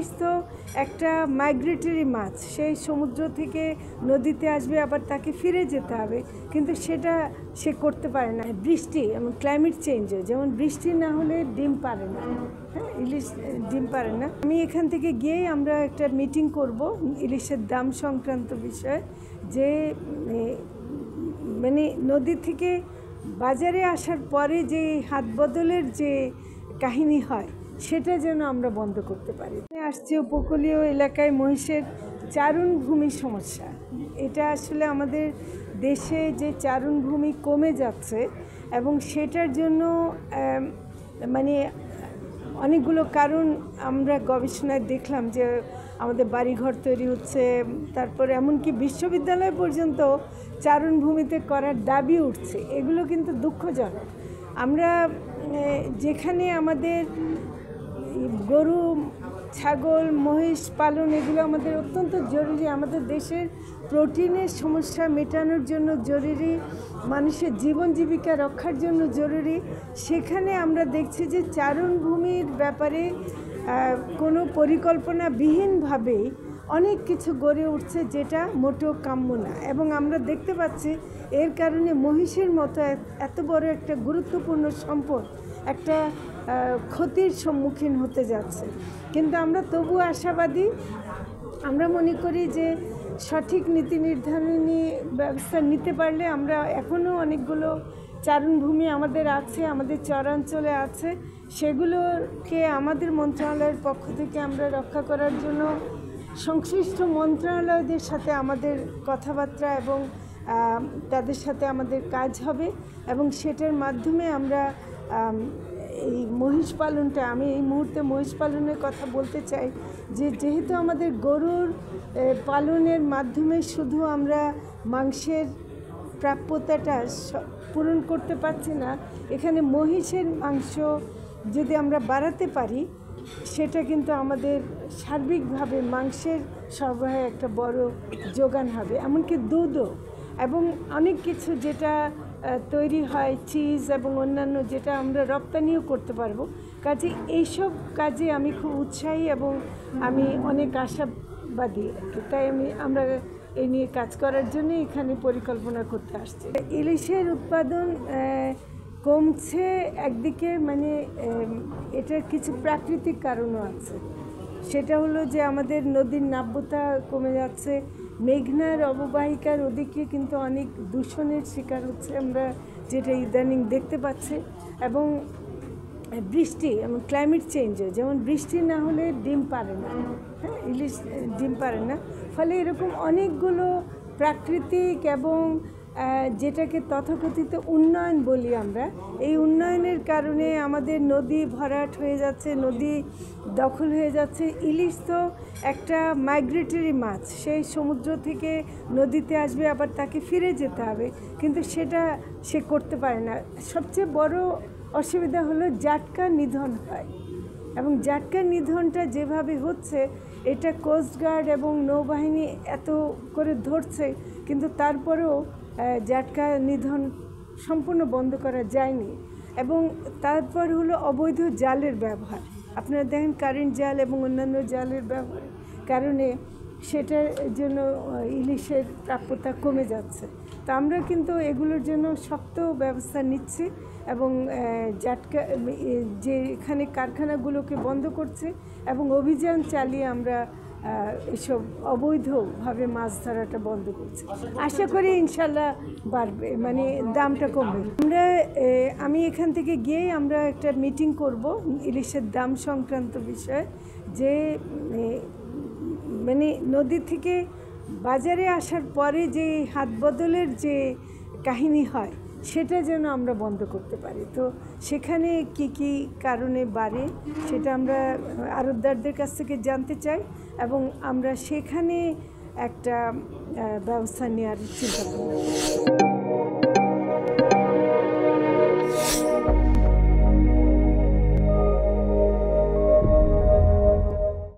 ইলিশ তো একটা মাইগ্রেটরি মাছ, সেই সমুদ্র থেকে নদীতে আসবে, আবার তাকে ফিরে যেতে হবে, কিন্তু সেটা সে করতে পারে না। বৃষ্টি এবং ক্লাইমেট চেঞ্জে, যেমন বৃষ্টি না হলে ডিম পারে না, হ্যাঁ, ইলিশ ডিম পারে না। আমি এখান থেকে গিয়েই আমরা একটা মিটিং করব ইলিশের দাম সংক্রান্ত বিষয়ে, যে মানে নদী থেকে বাজারে আসার পরে যে হাত বদলের যে কাহিনী হয়, সেটা যেন আমরা বন্ধ করতে পারি। আসছে উপকূলীয় এলাকায় মহিষের চারণভূমি সমস্যা। এটা আসলে আমাদের দেশে যে চারণভূমি কমে যাচ্ছে, এবং সেটার জন্য মানে অনেকগুলো কারণ আমরা গবেষণায় দেখলাম, যে আমাদের বাড়িঘর তৈরি হচ্ছে, তারপরে এমনকি বিশ্ববিদ্যালয় পর্যন্ত চারণভূমিতে করার দাবি উঠছে। এগুলো কিন্তু দুঃখজনক। আমরা যেখানে আমাদের গরু, ছাগল, মহিষ পালন, এগুলো আমাদের অত্যন্ত জরুরি, আমাদের দেশের প্রোটিনের সমস্যা মেটানোর জন্য জরুরি, মানুষের জীবন জীবিকা রক্ষার জন্য জরুরি, সেখানে আমরা দেখছি যে চারণভূমির ব্যাপারে কোনো পরিকল্পনাবিহীনভাবেই অনেক কিছু গড়ে উঠছে, যেটা মোটেও কাম্য না। এবং আমরা দেখতে পাচ্ছি এর কারণে মহিষের মতো এত বড় একটা গুরুত্বপূর্ণ সম্পদ একটা ক্ষতির সম্মুখীন হতে যাচ্ছে। কিন্তু আমরা তবু আশাবাদী। আমরা মনে করি যে সঠিক নীতি নির্ধারণী ব্যবস্থা নিতে পারলে আমরা এখনও অনেকগুলো চারণভূমি আমাদের আছে, আমাদের চরাঞ্চলে আছে, সেগুলোকে আমাদের মন্ত্রণালয়ের পক্ষ থেকে আমরা রক্ষা করার জন্য সংশ্লিষ্ট মন্ত্রণালয়দের সাথে আমাদের কথাবার্তা এবং তাদের সাথে আমাদের কাজ হবে, এবং সেটার মাধ্যমে আমরা এই মহিষ পালনটা, আমি এই মুহূর্তে মহিষ পালনের কথা বলতে চাই, যে যেহেতু আমাদের গরুর পালনের মাধ্যমে শুধু আমরা মাংসের প্রাপ্যতাটা পূরণ করতে পারছি না, এখানে মহিষের মাংস যদি আমরা বাড়াতে পারি, সেটা কিন্তু আমাদের সার্বিকভাবে মাংসের সরবরাহে একটা বড় যোগান হবে। এমনকি দুধও এবং অনেক কিছু যেটা তৈরি হয়, চিজ এবং অন্যান্য, যেটা আমরা রপ্তানিও করতে পারবো। কাজে এইসব কাজে আমি খুব উৎসাহী এবং আমি অনেক আশাবাদী। তাই আমরা এই নিয়ে কাজ করার জন্য এখানে পরিকল্পনা করতে আসছি। ইলিশের উৎপাদন কমছে একদিকে, মানে এটার কিছু প্রাকৃতিক কারণও আছে। সেটা হলো যে আমাদের নদীর নাব্যতা কমে যাচ্ছে, মেঘনার অববাহিকার ওদিকে কিন্তু অনেক দূষণের শিকার হচ্ছে আমরা, যেটা ইদানিং দেখতে পাচ্ছি। এবং বৃষ্টি এবং ক্লাইমেট চেঞ্জে, যেমন বৃষ্টি না হলে ডিম পারে না, হ্যাঁ, ইলিশ ডিম পারে না। ফলে এরকম অনেকগুলো প্রাকৃতিক এবং যেটাকে তথাকথিত উন্নয়ন বলি আমরা, এই উন্নয়নের কারণে আমাদের নদী ভরাট হয়ে যাচ্ছে, নদী দখল হয়ে যাচ্ছে। ইলিশ তো একটা মাইগ্রেটরি মাছ, সেই সমুদ্র থেকে নদীতে আসবে, আবার তাকে ফিরে যেতে হবে, কিন্তু সেটা সে করতে পারে না। সবচেয়ে বড় অসুবিধা হলো জাটকা নিধন হয়, এবং জাটকা নিধনটা যেভাবে হচ্ছে, এটা কোস্টগার্ড এবং নৌবাহিনী এত করে ধরছে, কিন্তু তারপরেও জাটকা নিধন সম্পূর্ণ বন্ধ করা যায়নি। এবং তারপর হলো অবৈধ জালের ব্যবহার। আপনারা দেখেন কারেন্ট জাল এবং অন্যান্য জালের ব্যবহারের কারণে সেটার জন্য ইলিশের প্রাপ্যতা কমে যাচ্ছে। তো আমরা কিন্তু এগুলোর জন্য শক্ত ব্যবস্থা নিচ্ছি, এবং জাটকা যে এখানে কারখানাগুলোকে বন্ধ করছে, এবং অভিযান চালিয়ে আমরা এসব অবৈধভাবে মাছ ধরাটা বন্ধ করছি। আশা করি ইনশাল্লাহ বাড়বে, মানে দামটা কমবে। আমি এখান থেকে গিয়েই আমরা একটা মিটিং করব ইলিশের দাম সংক্রান্ত বিষয়ে, যে মানে নদী থেকে বাজারে আসার পরে যে হাত বদলের যে কাহিনী হয়, সেটা যেন আমরা বন্ধ করতে পারি। তো সেখানে কি কি কারণে বাড়ে, সেটা আমরা আড়তদারদের কাছ থেকে জানতে চাই, এবং আমরা সেখানে একটা ব্যবস্থা নেওয়ার চিন্তা করব।